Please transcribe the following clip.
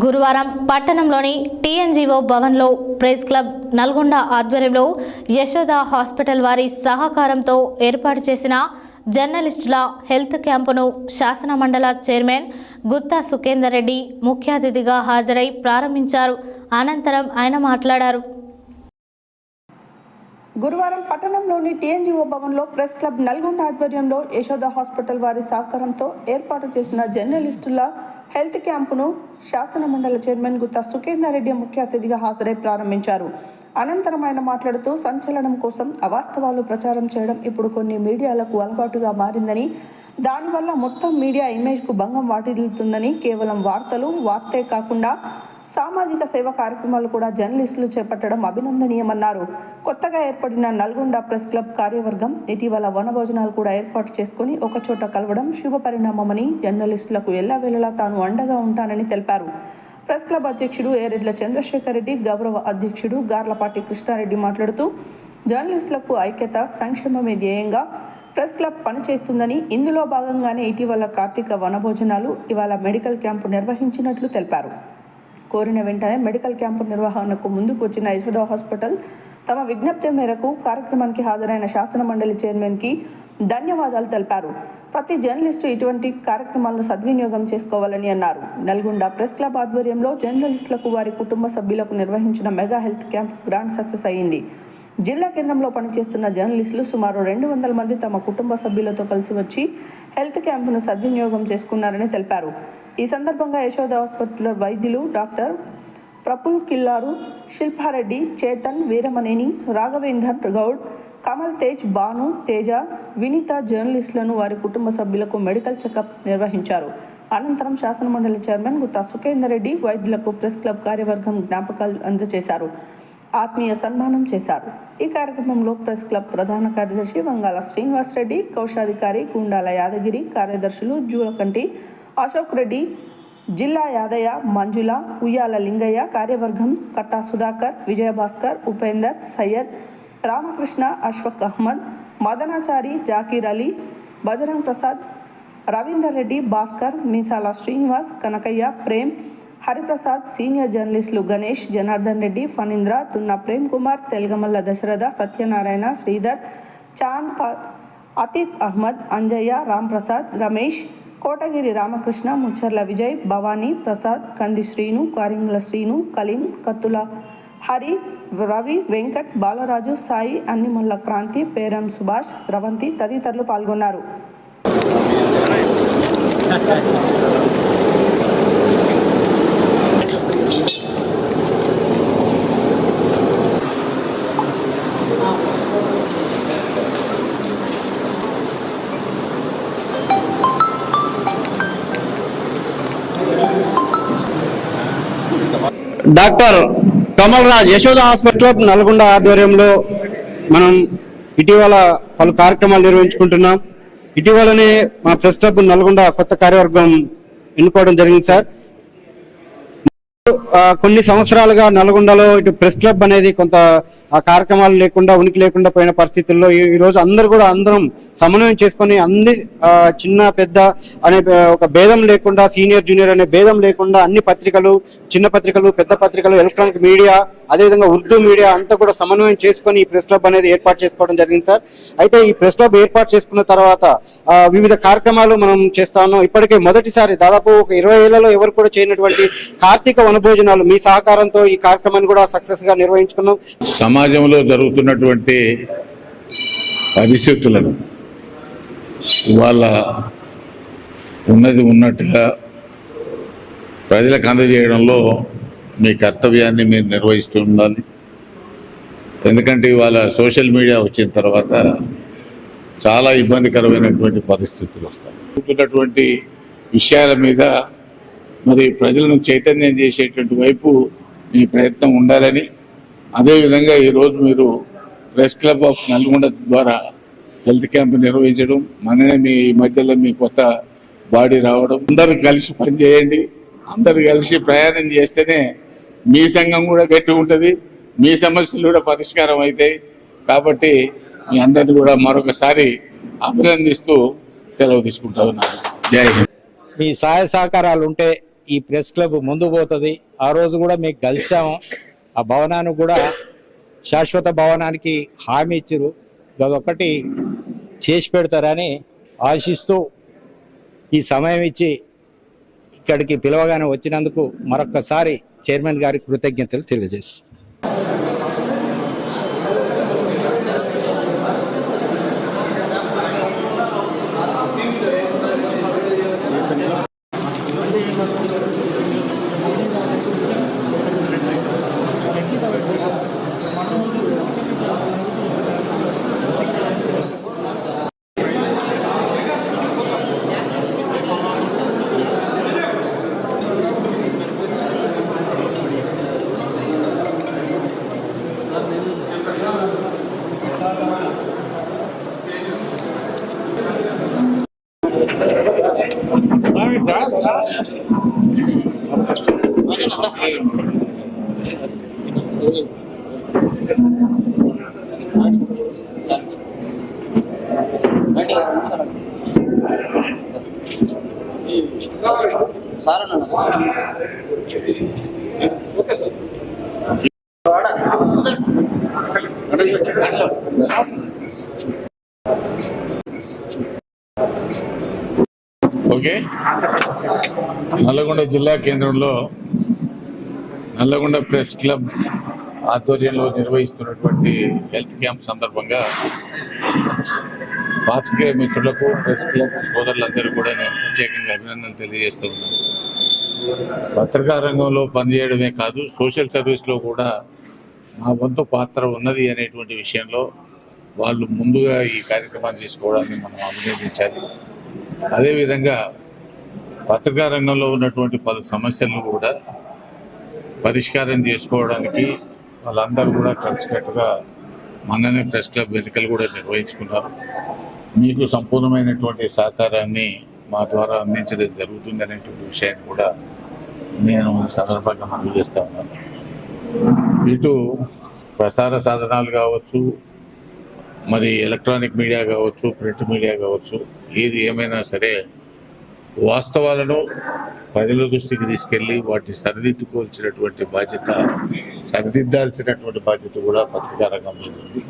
గురువారం పట్టణంలోని టీఎన్జీఓ భవన్లో ప్రెస్ క్లబ్ నల్గొండ ఆధ్వర్యంలో యశోద హాస్పిటల్ వారి సహకారంతో ఏర్పాటు చేసిన జర్నలిస్టుల హెల్త్ క్యాంపును శాసన మండల చైర్మన్ గుత్తా సుఖేందర్ రెడ్డి ముఖ్య అతిథిగా హాజరై ప్రారంభించారు. అనంతరం ఆయన మాట్లాడారు. గురువారం పట్టణంలోని టీఎన్జీఓ భవన్లో ప్రెస్ క్లబ్ నల్గొండ ఆధ్వర్యంలో యశోద హాస్పిటల్ వారి సహకారంతో ఏర్పాటు చేసిన జర్నలిస్టుల హెల్త్ క్యాంపును శాసన మండలి చైర్మన్ గుత్తా సుఖేందర్ రెడ్డి ముఖ్య అతిథిగా హాజరై ప్రారంభించారు. అనంతరం ఆయన మాట్లాడుతూ సంచలనం కోసం అవాస్తవాలు ప్రచారం చేయడం ఇప్పుడు కొన్ని మీడియాలకు అలవాటుగా మారిందని, దానివల్ల మొత్తం మీడియా ఇమేజ్కు భంగం వాటిల్లుతుందని, కేవలం వార్తే కాకుండా సామాజిక సేవ కార్యక్రమాలు కూడా జర్నలిస్టులు చేపట్టడం అభినందనీయమన్నారు. కొత్తగా ఏర్పడిన నల్గొండ ప్రెస్ క్లబ్ కార్యవర్గం ఇటీవల వనభోజనాలు కూడా ఏర్పాటు చేసుకుని ఒకచోట కలవడం శుభ పరిణామమని, జర్నలిస్టులకు ఎల్లవేళలా తాను అండగా ఉంటానని తెలిపారు. ప్రెస్ క్లబ్ అధ్యక్షుడు ఏరెడ్ల చంద్రశేఖర్ రెడ్డి, గౌరవ అధ్యక్షుడు గార్లపాటి కృష్ణారెడ్డి మాట్లాడుతూ జర్నలిస్టులకు ఐక్యత, సంక్షేమమే ధ్యేయంగా ప్రెస్ క్లబ్ పనిచేస్తుందని, ఇందులో భాగంగానే ఇటీవల కార్తీక వనభోజనాలు, ఇవాళ మెడికల్ క్యాంపు నిర్వహించినట్లు తెలిపారు. కోరిన వెంటనే మెడికల్ క్యాంపు నిర్వహణకు ముందుకు వచ్చిన యశోద హాస్పిటల్ తమ విజ్ఞప్తి మేరకు కార్యక్రమానికి హాజరైన శాసన మండలి చైర్మన్కి ధన్యవాదాలు తెలిపారు. ప్రతి జర్నలిస్టు ఇటువంటి కార్యక్రమాలను సద్వినియోగం చేసుకోవాలని అన్నారు. నల్గొండ ప్రెస్ క్లబ్ ఆధ్వర్యంలో జర్నలిస్టులకు, వారి కుటుంబ సభ్యులకు నిర్వహించిన mega health camp grand success అయింది. జిల్లా కేంద్రంలో పనిచేస్తున్న జర్నలిస్టులు సుమారు 200 మంది తమ కుటుంబ సభ్యులతో కలిసి వచ్చి హెల్త్ క్యాంపును సద్వినియోగం చేసుకున్నారని తెలిపారు. ఈ సందర్భంగా యశోద హాస్పిటల్ వైద్యులు డాక్టర్ ప్రఫుల్ కిల్లారు, శిల్పారెడ్డి, చేతన్, వీరమనేని, రాఘవేందర్ గౌడ్, కమల్ తేజ్, భాను, తేజ, వినీత జర్నలిస్టులను, వారి కుటుంబ సభ్యులకు మెడికల్ చెకప్ నిర్వహించారు. అనంతరం శాసనమండలి చైర్మన్ గుత్తా సుఖేందర్ రెడ్డి వైద్యులకు ప్రెస్ క్లబ్ కార్యవర్గం జ్ఞాపకాలు అందజేశారు, ఆత్మీయ సన్మానం చేశారు. ఈ కార్యక్రమంలో ప్రెస్ క్లబ్ ప్రధాన కార్యదర్శి వంగాల శ్రీనివాస్ రెడ్డి, కోశాధికారి గుండాల యాదగిరి, కార్యదర్శులు జూలకంటి అశోక్ రెడ్డి, జిల్లా యాదయ్య, మంజుల, ఉయ్యాల లింగయ్య, కార్యవర్గం కట్టా సుధాకర్, విజయభాస్కర్, ఉపేందర్, సయ్యద్, రామకృష్ణ, అష్ఫక్ అహ్మద్, మదనాచారి, జాకీర్ అలీ, బజరంగ్ ప్రసాద్, రవీందర్ రెడ్డి, భాస్కర్, మీసాల శ్రీనివాస్, కనకయ్య, ప్రేమ్, హరిప్రసాద్, సీనియర్ జర్నలిస్టులు గణేష్, జనార్దన్ రెడ్డి, ఫణీంద్ర, తున్న ప్రేమ్ కుమార్, తెల్గమల్ల దశరథ, సత్యనారాయణ, శ్రీధర్, చాంద్, అతీత్ అహ్మద్, అంజయ్య, రాంప్రసాద్, రమేష్, కోటగిరి రామకృష్ణ, ముచ్చర్ల విజయ్, భవానీ, ప్రసాద్, కంది శ్రీను, కారింగ్ల శ్రీను, కలీం, కత్తుల హరి, రవి, వెంకట్, బాలరాజు, సాయి, అన్నిమల్ల క్రాంతి, పేరం సుభాష్, స్రవంతి తదితరులు పాల్గొన్నారు. డాక్టర్ కమల్ రాజ్ యశోద హాస్పిటల్ నల్గొండ ఆధ్వర్యంలో మనం ఇటీవల పలు కార్యక్రమాలు నిర్వహించుకుంటున్నాం. ఇటీవలనే మా ప్రెస్ క్లబ్ నల్గొండ కొత్త కార్యవర్గం ఎన్నుకోవడం జరిగింది సార్. కొన్ని సంవత్సరాలుగా నల్గొండలో ఇటు ప్రెస్ క్లబ్ అనేది కొంత ఆ కార్యక్రమాలు లేకుండా, ఉనికి లేకుండా పోయిన పరిస్థితుల్లో ఈ రోజు అందరం సమన్వయం చేసుకొని అన్ని చిన్న పెద్ద అనే ఒక భేదం లేకుండా, సీనియర్ జూనియర్ అనే భేదం లేకుండా అన్ని పత్రికలు, చిన్న పత్రికలు, పెద్ద పత్రికలు, ఎలక్ట్రానిక్ మీడియా, అదేవిధంగా ఉర్దూ మీడియా అంతా కూడా సమన్వయం చేసుకొని ఈ ప్రెస్ క్లబ్ అనేది ఏర్పాటు చేసుకోవడం జరిగింది సార్. అయితే ఈ ప్రెస్ క్లబ్ ఏర్పాటు చేసుకున్న తర్వాత వివిధ కార్యక్రమాలు మనం చేస్తా ఉన్నాం. ఇప్పటికే మొదటిసారి దాదాపు ఒక 20 ఏళ్లలో ఎవరు కూడా చేయనటువంటి కార్తీక వనభోజనాలు మీ సహకారంతో ఈ కార్యక్రమాన్ని కూడా సక్సెస్ గా నిర్వహించుకున్నాం. సమాజంలో జరుగుతున్నటువంటి పరిస్థితులను ఇవాళ ఉన్నది ఉన్నట్టుగా ప్రజలకు అందజేయడంలో మీ కర్తవ్యాన్ని మీరు నిర్వహిస్తూ ఉండాలి. ఎందుకంటే ఇవాళ సోషల్ మీడియా వచ్చిన తర్వాత చాలా ఇబ్బందికరమైనటువంటి పరిస్థితులు వస్తాయి. జరుగుతున్నటువంటి విషయాల మీద మరి ప్రజలను చైతన్యం చేసేటువంటి వైపు మీ ప్రయత్నం ఉండాలని, అదేవిధంగా ఈరోజు మీరు ప్రెస్ క్లబ్ ఆఫ్ నల్గొండ ద్వారా హెల్త్ క్యాంప్ నిర్వహించడం, మననే మీ మధ్యలో మీ కొత్త బాడీ రావడం, అందరూ కలిసి పనిచేయండి. అందరూ కలిసి ప్రయాణం చేస్తేనే మీ సంఘం కూడా గట్టి ఉంటుంది, మీ సమస్యలు కూడా పరిష్కారం అవుతాయి. కాబట్టి మీ అందరినీ కూడా మరొకసారి అభినందిస్తూ సెలవు తీసుకుంటా ఉన్నాను. జై హింద్. మీ సహాయ సహకారాలు ఉంటే ఈ ప్రెస్ క్లబ్ ముందు పోతుంది. ఆ రోజు కూడా మీకు కలిసాము. ఆ భవనానికి కూడా శాశ్వత భవనానికి హామీ ఇచ్చారు. అదొకటి చేసి పెడతారని ఆశిస్తూ ఈ సమయం ఇచ్చి ఇక్కడికి పిలవగానే వచ్చినందుకు మరొక్కసారి చైర్మన్ గారికి కృతజ్ఞతలు తెలియజేస్తాం. ఓకే, నల్లగొండ జిల్లా కేంద్రంలో నల్లగొండ ప్రెస్ క్లబ్ ఆధ్వర్యంలో నిర్వహిస్తున్నటువంటి హెల్త్ క్యాంప్ సందర్భంగా పాత్రికేయ మిత్రులకు ప్రెస్ క్లబ్ సోదరులందరూ కూడా నేను ప్రత్యేకంగా అభినందనలు తెలియజేస్తూ ఉన్నాను. పత్రికా రంగంలో పనిచేయడమే కాదు, సోషల్ సర్వీస్లో కూడా మా వంతు పాత్ర ఉన్నది అనేటువంటి విషయంలో వాళ్ళు ముందుగా ఈ కార్యక్రమాన్ని తీసుకోవడాన్ని మనం అభినందించాలి. అదేవిధంగా పత్రికా రంగంలో ఉన్నటువంటి పలు సమస్యలను కూడా పరిష్కారం చేసుకోవడానికి వాళ్ళందరూ కూడా కలిసికట్టుగా మొన్ననే ప్రెస్ క్లబ్ ఎన్నికలు కూడా నిర్వహించుకున్నారు. మీకు సంపూర్ణమైనటువంటి సహకారాన్ని మా ద్వారా అందించడం జరుగుతుంది అనేటువంటి విషయాన్ని కూడా నేను ఈ సందర్భంగా మనవి చేస్తా ఉన్నాను. ఇటు ప్రసార సాధనాలు కావచ్చు, మరి ఎలక్ట్రానిక్ మీడియా కావచ్చు, ప్రింట్ మీడియా కావచ్చు, ఏది ఏమైనా సరే వాస్తవాలను ప్రజల దృష్టికి తీసుకెళ్లి వాటిని సరిదిద్దాల్సినటువంటి బాధ్యత కూడా పత్రికా రంగం మీద ఉంది.